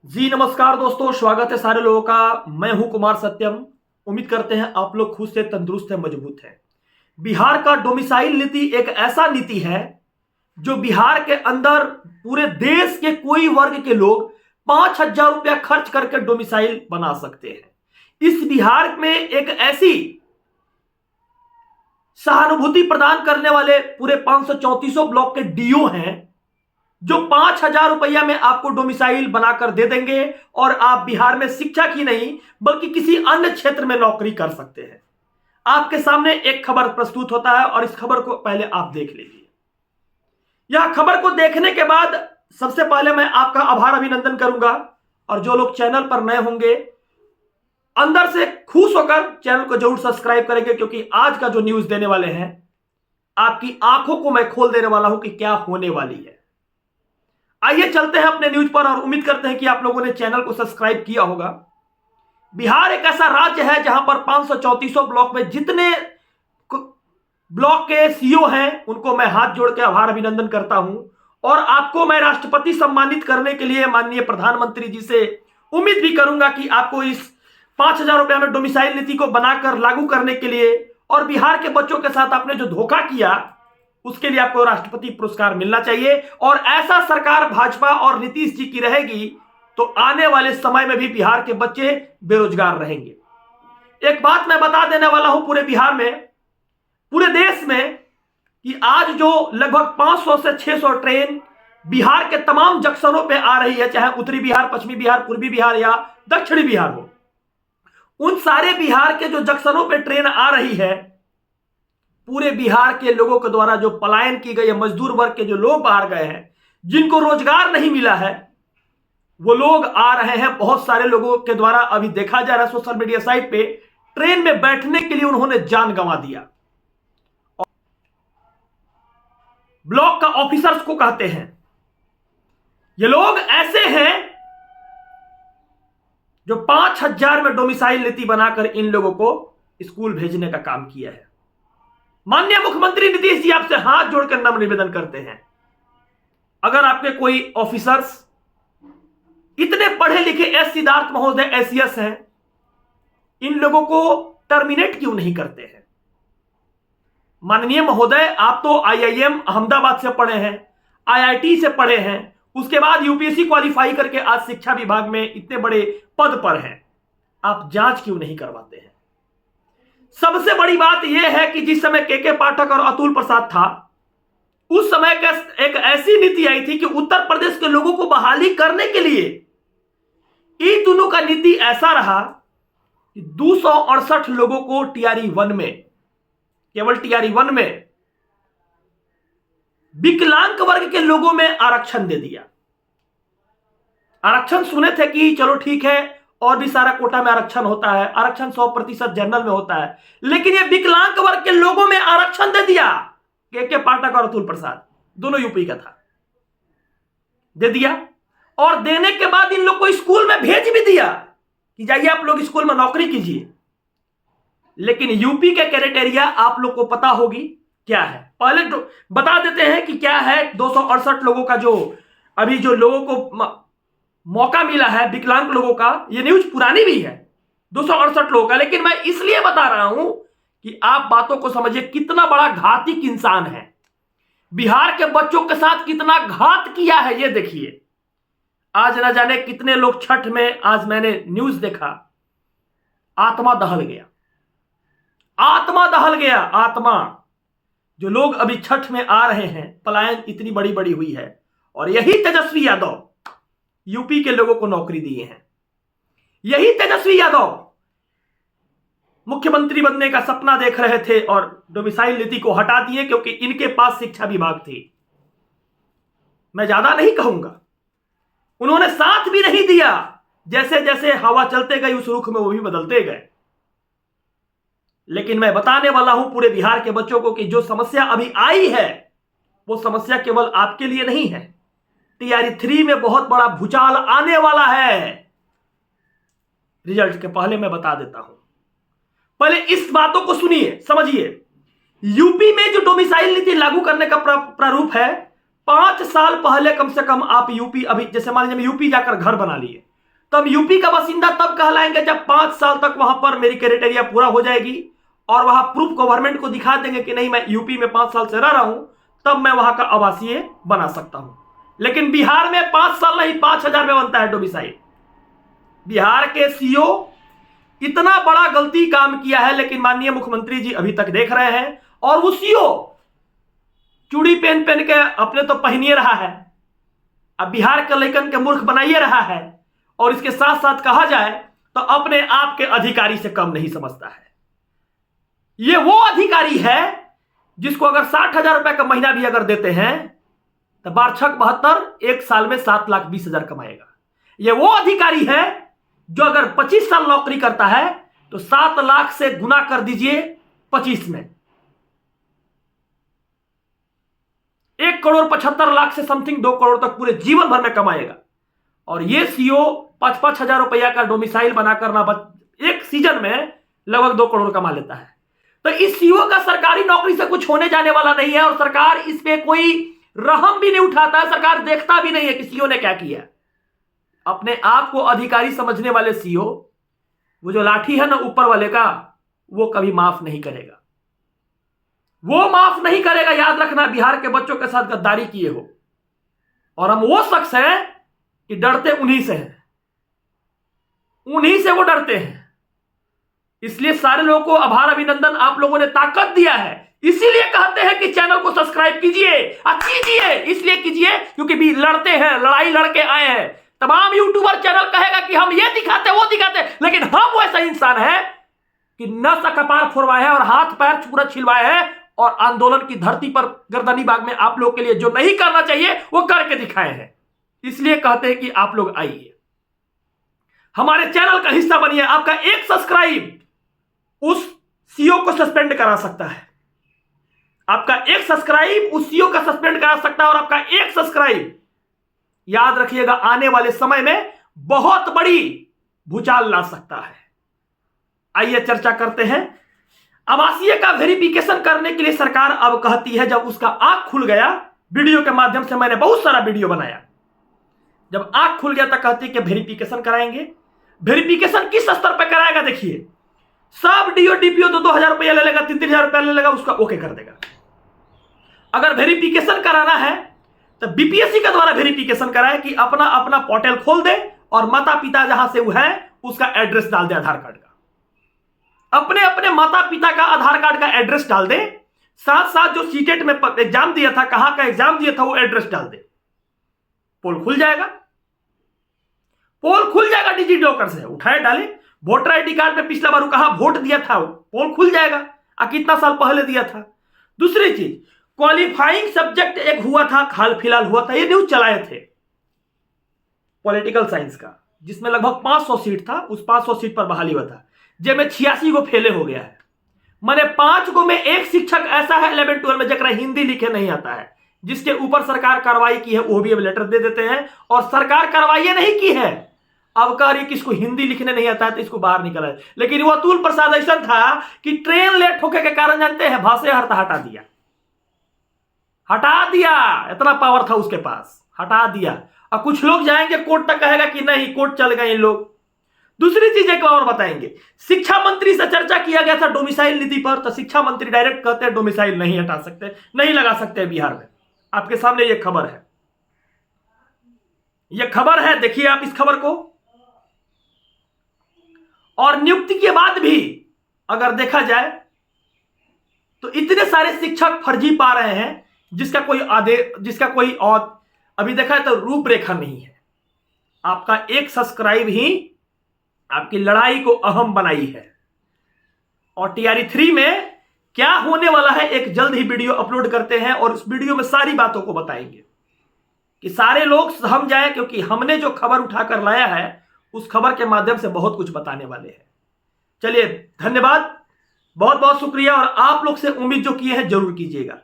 जी नमस्कार दोस्तों, स्वागत है सारे लोगों का। मैं हूं कुमार सत्यम। उम्मीद करते हैं आप लोग खुश से तंदुरुस्त है, मजबूत है। बिहार का डोमिसाइल नीति एक ऐसा नीति है जो बिहार के अंदर पूरे देश के कोई वर्ग के लोग 5,000 रुपया खर्च करके डोमिसाइल बना सकते हैं। इस बिहार में एक ऐसी सहानुभूति प्रदान करने वाले पूरे 534 ब्लॉक के डीओ हैं जो 5,000 रुपया में आपको डोमिसाइल बनाकर दे देंगे और आप बिहार में शिक्षा की नहीं बल्कि किसी अन्य क्षेत्र में नौकरी कर सकते हैं। आपके सामने एक खबर प्रस्तुत होता है और इस खबर को पहले आप देख लीजिए। यह खबर को देखने के बाद सबसे पहले मैं आपका आभार अभिनंदन करूंगा और जो लोग चैनल पर नए होंगे अंदर से खुश होकर चैनल को जरूर सब्सक्राइब करेंगे, क्योंकि आज का जो न्यूज देने वाले हैं आपकी आंखों को मैं खोल देने वाला हूं कि क्या होने वाली है। आइए चलते हैं अपने न्यूज पर और उम्मीद करते हैं कि आप लोगों ने चैनल को सब्सक्राइब किया होगा। बिहार एक ऐसा राज्य है जहां पर 534 ब्लॉक में जितने ब्लॉक के सीईओ हैं उनको मैं हाथ जोड़ के आभार अभिनंदन करता हूं और आपको मैं राष्ट्रपति सम्मानित करने के लिए माननीय प्रधानमंत्री जी से उम्मीद भी करूंगा कि आपको इस 5,000 रुपया में डोमिसाइल नीति को बनाकर लागू करने के लिए और बिहार के बच्चों के साथ आपने जो धोखा किया उसके लिए आपको राष्ट्रपति पुरस्कार मिलना चाहिए। और ऐसा सरकार भाजपा और नीतीश जी की रहेगी तो आने वाले समय में भी बिहार के बच्चे बेरोजगार रहेंगे। एक बात मैं बता देने वाला हूं पूरे बिहार में, पूरे देश में, कि आज जो लगभग 500 से 600 ट्रेन बिहार के तमाम जंक्शनों पे आ रही है, चाहे उत्तरी बिहार, पश्चिमी बिहार, पूर्वी बिहार या दक्षिणी बिहार हो, उन सारे बिहार के जो जंक्शनों पे ट्रेन आ रही है, पूरे बिहार के लोगों के द्वारा जो पलायन की गई है, मजदूर वर्ग के जो लोग बाहर गए हैं, जिनको रोजगार नहीं मिला है, वो लोग आ रहे हैं। बहुत सारे लोगों के द्वारा अभी देखा जा रहा है सोशल मीडिया साइट पे, ट्रेन में बैठने के लिए उन्होंने जान गंवा दिया। ब्लॉक का ऑफिसर्स को कहते हैं, ये लोग ऐसे हैं जो 5,000 में डोमिसाइल नीति बनाकर इन लोगों को स्कूल भेजने का काम किया है। माननीय मुख्यमंत्री नीतीश जी आपसे हाथ जोड़कर नम्र निवेदन करते हैं, अगर आपके कोई ऑफिसर्स इतने पढ़े लिखे एस सिद्धार्थ महोदय एसीएस हैं, इन लोगों को टर्मिनेट क्यों नहीं करते हैं? माननीय महोदय, आप तो आईआईएम अहमदाबाद से पढ़े हैं, आईआईटी से पढ़े हैं, उसके बाद यूपीएससी क्वालिफाई करके आज शिक्षा विभाग में इतने बड़े पद पर हैं, आप जांच क्यों नहीं करवाते हैं? सबसे बड़ी बात यह है कि जिस समय के पाठक और अतुल प्रसाद था, उस समय एक ऐसी नीति आई थी कि उत्तर प्रदेश के लोगों को बहाली करने के लिए इन दोनों का नीति ऐसा रहा कि 268 लोगों को टीआरई 1 में, केवल टीआरई 1 में विकलांग वर्ग के लोगों में आरक्षण दे दिया। आरक्षण सुने थे कि चलो ठीक है और भी सारा कोटा में आरक्षण होता है, आरक्षण 100% जनरल में होता है, लेकिन ये विकलांग वर्ग के लोगों में आरक्षण दे दिया। के पाठक और अतुल प्रसाद दोनों यूपी का था, दे दिया और देने के बाद इन लोग को स्कूल में भेज भी दिया कि जाइए आप लोग स्कूल में नौकरी कीजिए। लेकिन यूपी के क्राइटेरिया आप लोग को पता होगी क्या है, पहले बता देते हैं कि क्या है। 268 लोगों का जो अभी जो लोगों को मौका मिला है विकलांग लोगों का, यह न्यूज पुरानी भी है, 268 लोगों का, लेकिन मैं इसलिए बता रहा हूं कि आप बातों को समझिए कितना बड़ा घातिक इंसान है, बिहार के बच्चों के साथ कितना घात किया है। ये देखिए, आज न जाने कितने लोग छठ में, आज मैंने न्यूज देखा, आत्मा दहल गया, आत्मा दहल गया, आत्मा। जो लोग अभी छठ में आ रहे हैं, पलायन इतनी बड़ी बड़ी हुई है और यही तेजस्वी यादव यूपी के लोगों को नौकरी दिए हैं। यही तेजस्वी यादव मुख्यमंत्री बनने का सपना देख रहे थे और डोमिसाइल नीति को हटा दिए क्योंकि इनके पास शिक्षा विभाग थी। मैं ज्यादा नहीं कहूंगा, उन्होंने साथ भी नहीं दिया, जैसे जैसे हवा चलते गई उस रुख में वो भी बदलते गए। लेकिन मैं बताने वाला हूं पूरे बिहार के बच्चों को कि जो समस्या अभी आई है वो समस्या केवल आपके लिए नहीं है। टीआरई 3 में बहुत बड़ा भूचाल आने वाला है। रिजल्ट के पहले मैं बता देता हूं, पहले इस बातों को सुनिए, समझिए। यूपी में जो डोमिसाइल नीति लागू करने का प्रारूप है, 5 साल पहले कम से कम आप यूपी, अभी जैसे मान लीजिए यूपी जाकर घर बना लिए, तब यूपी का बासिंदा तब कहलाएंगे जब 5 साल तक वहां पर मेरी क्राइटेरिया पूरा हो जाएगी और वहां प्रूफ गवर्नमेंट को दिखा देंगे कि नहीं मैं यूपी में 5 साल से रह रहा हूं, तब मैं वहां का आवासीय बना सकता हूं। लेकिन बिहार में 5 साल नहीं 5,000 में बनता है डोमिसाइल। बिहार के सीओ इतना बड़ा गलती काम किया है, लेकिन माननीय मुख्यमंत्री जी अभी तक देख रहे हैं और वो सीओ चूड़ी पहन पहन के अपने तो पहनिए रहा है, अब बिहार के लड़कन के मूर्ख बनाइए रहा है और इसके साथ साथ कहा जाए तो अपने आप के अधिकारी से कम नहीं समझता है। ये वो अधिकारी है जिसको अगर 60,000 रुपए का महीना भी अगर देते हैं तो 12×72 एक साल में 7,20,000 कमाएगा। ये वो अधिकारी है जो अगर 25 साल नौकरी करता है तो 7 लाख से गुना कर दीजिए 25 में 1,75,00,000 से समथिंग 2 करोड़ तक पूरे जीवन भर में कमाएगा। और ये सीओ 5-5 हजार रुपया का डोमिसाइल बना करना एक सीजन में लगभग 2 करोड़ कमा लेता है। तो इस सीओ का सरकारी नौकरी से कुछ होने जाने वाला नहीं है और सरकार इस पे कोई रहम भी नहीं उठाता है, सरकार देखता भी नहीं है कि सीओ ने क्या किया। अपने आप को अधिकारी समझने वाले सीओ, वो जो लाठी है ना ऊपर वाले का, वो कभी माफ नहीं करेगा, वो माफ नहीं करेगा। याद रखना, बिहार के बच्चों के साथ गद्दारी किए हो और हम वो शख्स हैं कि डरते उन्हीं से हैं, उन्हीं से वो डरते हैं। इसलिए सारे लोगों को आभार अभिनंदन, आप लोगों ने ताकत दिया है, इसीलिए कहते हैं कि चैनल को सब्सक्राइब कीजिए, कीजिए इसलिए कीजिए क्योंकि भी लड़ते हैं, लड़ाई लड़के आए हैं। तमाम यूट्यूबर चैनल कहेगा कि हम ये दिखाते वो दिखाते, लेकिन हम वैसा इंसान है कि नस कपार फोड़वाए हैं और हाथ पैर पूरा छिलवाए हैं और आंदोलन की धरती पर गर्दनी बाग में आप लोगों के लिए जो नहीं करना चाहिए वो करके दिखाए हैं। इसलिए कहते हैं कि आप लोग आइए, हमारे चैनल का हिस्सा बनिए। आपका एक सब्सक्राइब उस सीओ को सस्पेंड करा सकता है, आपका एक सब्सक्राइब उस सीओ का सस्पेंड करा सकता है और आपका एक सब्सक्राइब, याद रखिएगा, आने वाले समय में बहुत बड़ी भूचाल ला सकता है। आइए चर्चा करते हैं। आवासीय का वेरिफिकेशन करने के लिए सरकार अब कहती है, जब उसका आंख खुल गया, वीडियो के माध्यम से मैंने बहुत सारा वीडियो बनाया, जब आंख खुल गया तो कहती है कि वेरिफिकेशन कराएंगे। वेरिफिकेशन किस स्तर पर कराएगा? देखिए, सब डीओ डीपीओ 2-2 हजार रुपया ले लेगा, 3-3 हजार रुपया ले लेगा, उसका ओके कर देगा। अगर वेरिफिकेशन कराना है तो बीपीएससी के द्वारा वेरिफिकेशन कराए कि अपना अपना पोर्टल खोल दे और माता पिता जहां से वो है उसका एड्रेस डाल दे, आधार कार्ड का, अपने अपने माता पिता का आधार कार्ड का एड्रेस डाल दे, साथ साथ जो सीटेट में एग्जाम दिया था, कहां का एग्जाम दिया था, वो एड्रेस डाल दे, पोल खुल जाएगा। पोल खुल जाएगा डिजी लॉकर से, उठाए डाले, वोटर आईडी कार्ड पे पिछला बार कहां वोट दिया था, पोल खुल जाएगा, कितना साल पहले दिया था। दूसरी चीज, क्वालिफाइंग सब्जेक्ट एक हुआ था, हाल फिलहाल हुआ था, ये न्यूज चलाए थे पॉलिटिकल साइंस का, जिसमें लगभग 500 सीट था, उस 500 सीट पर बहाली हुआ था, जिसमें 86 को फेले हो गया है। मैंने 5 को में एक शिक्षक ऐसा है 11-12 में जरा हिंदी लिखे नहीं आता है, जिसके ऊपर सरकार कार्रवाई की है, वो भी अब लेटर दे देते हैं और सरकार कार्रवाई नहीं की है, अब कह रही किसको हिंदी लिखने नहीं आता है तो इसको बाहर निकला है। लेकिन वो अतुल प्रसाद ऐसा था कि ट्रेन लेट होने के कारण जानते हैं भाषा हटा दिया, हटा दिया, इतना पावर था उसके पास, हटा दिया। और कुछ लोग जाएंगे कोर्ट तक, कहेगा कि नहीं कोर्ट चल गए इन लोग। दूसरी चीज एक और बताएंगे, शिक्षा मंत्री से चर्चा किया गया था डोमिसाइल नीति पर, तो शिक्षा मंत्री डायरेक्ट कहते हैं डोमिसाइल नहीं हटा सकते, नहीं लगा सकते बिहार में। आपके सामने यह खबर है, यह खबर है, देखिए आप इस खबर को। और नियुक्ति के बाद भी अगर देखा जाए तो इतने सारे शिक्षक फर्जी पा रहे हैं जिसका कोई आदेश, जिसका कोई और अभी देखा है तो रूपरेखा नहीं है। आपका एक सब्सक्राइब ही आपकी लड़ाई को अहम बनाई है। और टीआरई 3 में क्या होने वाला है, एक जल्द ही वीडियो अपलोड करते हैं और उस वीडियो में सारी बातों को बताएंगे कि सारे लोग समझ जाए, क्योंकि हमने जो खबर उठाकर लाया है उस खबर के माध्यम से बहुत कुछ बताने वाले हैं। चलिए, धन्यवाद, बहुत बहुत शुक्रिया, और आप लोग से उम्मीद जो किए हैं जरूर कीजिएगा।